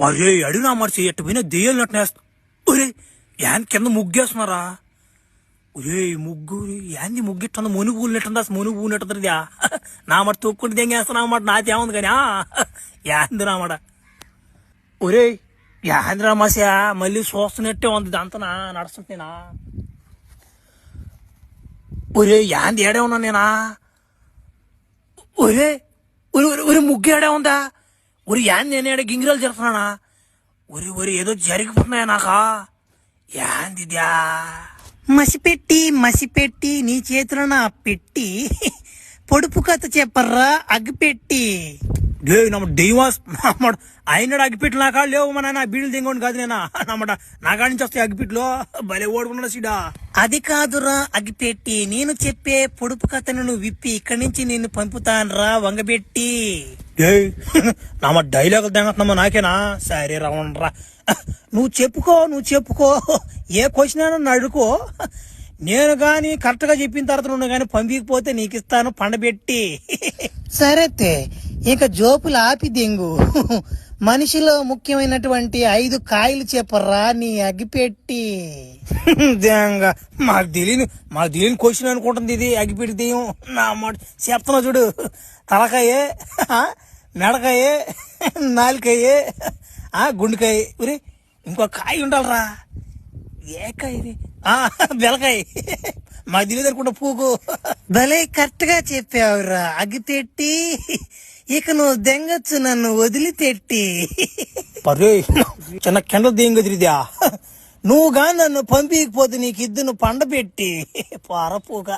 అరే అడిగినా మర్చి ఎట్టు పోయినా దెయ్యాలు నట్టనేస్తా. ఒరే యాన్ కింద ముగ్గేస్తున్నారా? ఒరే ముగ్గు యాంది ముగ్గిట్టుంది, మునుగు పూలినట్టుందా? మునుగు పూలినట్టుందా? నా మాట తొక్కుంటే దెంగేస్తున్నా మాట నాతేముంది కానీ యాంది నామాట. ఒరే యాంది రామాసా మళ్ళీ చూస్తున్నట్టే ఉంది అంతనా నడుస్తుంటేనా? ఒరే యాంది ఏడే ఉన్నా నేనా? ఒరే ఒరే ముగ్గు ఏడే ఉందా? ఒరి యాంది నేను ఏడే గింగిరాలు జరుగుతున్నానా? ఒరి ఏదో జరిగిపోతున్నాయా నాకా? యాందిద్యా? మసిపెట్టి నీ చేతిలో నా పెట్టి పొడుపు కథ చెప్పర్రా అగ్గిపెట్టి. డైవాస్ అయినాడు అగ్గిపెట్లు నా కాడు లేవు. మన బీడులు దింగోండి కాదు నేనా నమ్మట నా కాడి నుంచి వస్తాయి అగ్గిపెట్లు. భలే ఓడుకున్నాడు సీడా. అది కాదురా అగ్గిపెట్టి, నేను చెప్పే పొడుపు కథను నువ్వు విప్పి ఇక్కడి నుంచి నేను పంపుతానురా వంగబెట్టి. నమ్మ డైలాగులు తెంగతున్నామా నాకేనా? సరే రవణరా, నువ్వు చెప్పుకో ఏ క్వశ్చన్ అయినా అడుకో. నేను గాని కరెక్ట్ గా చెప్పిన తర్వాత నువ్వు గాని పంపికపోతే నీకు ఇస్తాను పండబెట్టి. సరేతే ఇక జోపులు ఆపి దెంగు. మనిషిలో ముఖ్యమైనటువంటి 5 కాయలు చెప్పరా నీ అగ్గిపెట్టి. మాకు తెలియని క్వశ్చన్ అనుకుంటుంది ఇది. అగ్గిపెట్టి దెయ్యం నా మాట చెప్తున్నా చూడు. తలకాయే, మెడకాయే, నాలుకాయే, గుండెకాయ. ఉరి ఇంకో కాయ ఉండాలరా. ఏ కాయ ఇది? బెలకాయ. మాకు తెలియదు అనుకుంటా పూకు. భలే కరెక్ట్ గా చెప్పావురా అగ్గిపెట్టి. ఇక నువ్వు దెంగచ్చు నన్ను వదిలిపెట్టి. పర్రే చిన్న కెండ దెంగదిరిదా? నువ్వు గాని నన్ను పంపించకపోతే నీకు ఇద్దును పండబెట్టి పారపోక.